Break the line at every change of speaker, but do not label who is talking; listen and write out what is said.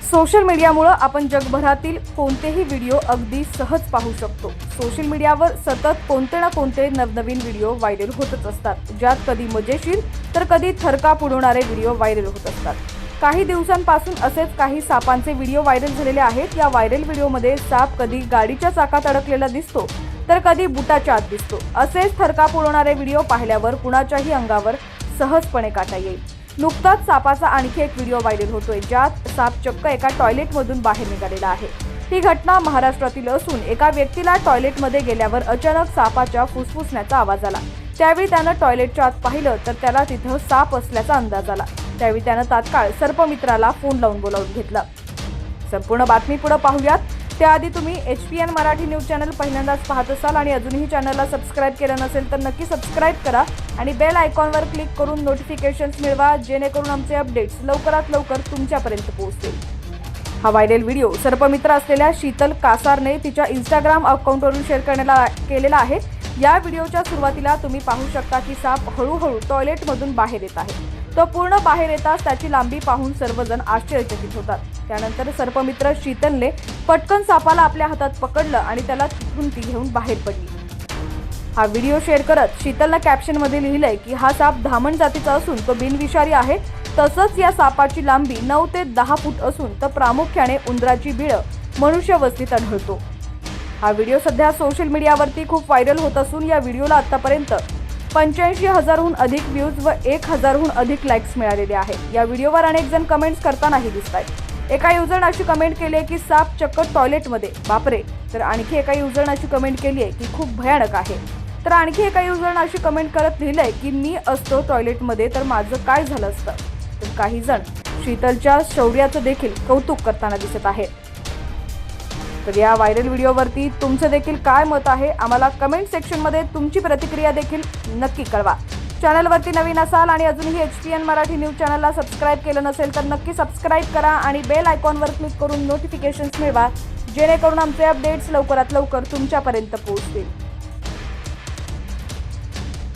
Social मीडियामुळे आपण जगभरातील कोणतेही व्हिडिओ अगदी सहज पाहू शकतो। सोशल मीडियावर सतत कोणते ना कोणते नवनवीन व्हिडिओ व्हायरल होतच असतात, ज्यात कधी मजेशीर तर कधी थरकाप उडवणारे व्हिडिओ व्हायरल होत असतात। काही दिवसांपासून असेच काही सापांचे व्हिडिओ व्हायरल झालेले आहेत। या व्हायरल व्हिडिओमध्ये साप कधी गाडीच्या चाकात अडकलेला दिसतो तर कधी बुटाच्या आत दिसतो। असेच थरकाप उडवणारे व्हिडिओ पाहिल्यावर कुणाच्याही अंगावर सहजपणे काटा येईल। नुकताच सापाचा आणखी एक व्हिडिओ व्हायरल होतोय, ज्यात साप चक्क एका टॉयलेटमधून बाहेर निघालेला आहे। ही घटना महाराष्ट्रातील असून एका व्यक्तीला टॉयलेटमध्ये गेल्यावर अचानक सापाच्या फुसफुसण्याचा आवाज आला। त्यावेळी त्यानं टॉयलेटच्या आत पाहिलं तर त्याला तिथं साप असल्याचा अंदाज आला। त्यावेळी त्यानं तात्काळ सर्पमित्राला फोन लावून बोलावून घेतलं। संपूर्ण बातमी पुढे पाहूयात। त्याआधी तुम्ही HPN मराठी न्यूज चॅनल पहिल्यांदाच पाहत असाल आणि अजूनही चॅनलला सबस्क्राइब केलं नसेल तर नक्की सबस्क्राइब करा आणि बेल आयकॉनवर क्लिक करून नोटिफिकेशन्स मिळवा, जेणेकरून आमचे अपडेट्स लवकरात लवकर तुमच्यापर्यंत पोहोचतील। हा व्हायरल व्हिडिओ सर्पमित्र असलेल्या शीतल कासारने तिच्या Instagram अकाउंटवरून शेअर केलेला आहे। या व्हिडिओच्या सुरुवातीला तुम्ही पाहू शकता की साप हळूहळू टॉयलेटमधून बाहेर येत आहे। तो पूर्ण बाहेर येताच त्याची लांबी पाहून सर्वजण आश्चर्यचकित होतात। त्यानंतर सर्पमित्र शीतलने पटकन सापाला आपल्या हातात पकडलं आणि त्याला तिथून ती घेऊन बाहेर पडली। हा व्हिडिओ शेअर करत शीतलने कॅप्शनमध्ये लिहिलंय की हा साप धामण जातीचा असून तो बिनविषारी आहे। तसंच या सापाची लांबी 9 ते 10 फूट असून तो प्रामुख्याने उंदराची बिळं मनुष्यवस्तीत आढळतो। हा व्हिडिओ सध्या सोशल मीडियावरती खूप व्हायरल होत असून या व्हिडिओला आतापर्यंत 85,000हून अधिक व्ह्यूज व 1,000हून अधिक लाईक्स मिळालेले आहेत। या व्हिडिओवर अनेक जण कमेंट्स करतानाही दिसतात। एका युजरने अशी कमेंट केली आहे की साप चक्क टॉयलेटमध्ये, बापरे। तर आणखी एका युजरने अशी कमेंट केली आहे की खूप भयानक आहे। तर आणखी एका युजरने अशी कमेंट करत लिहिलंय की मी असतो टॉयलेटमध्ये तर माझं काय झालं असतं। तर काही जण शीतलच्या शौर्याचं देखील कौतुक करताना दिसत आहेत। तर या व्हायरल व्हिडिओवरती तुमचं देखील काय मत आहे, आम्हाला कमेंट सेक्शनमध्ये तुमची प्रतिक्रिया देखील नक्की कळवा। चॅनलवरती नवीन असाल आणि अजूनही HPN मराठी न्यूज चॅनलला सबस्क्राइब केलं नसेल तर नक्की सबस्क्राइब करा आणि बेल आयकॉनवर क्लिक करून नोटिफिकेशन्स मिळवा, जेणेकरून आमचे अपडेट्स लवकरात लवकर तुमच्यापर्यंत पोहोचतील।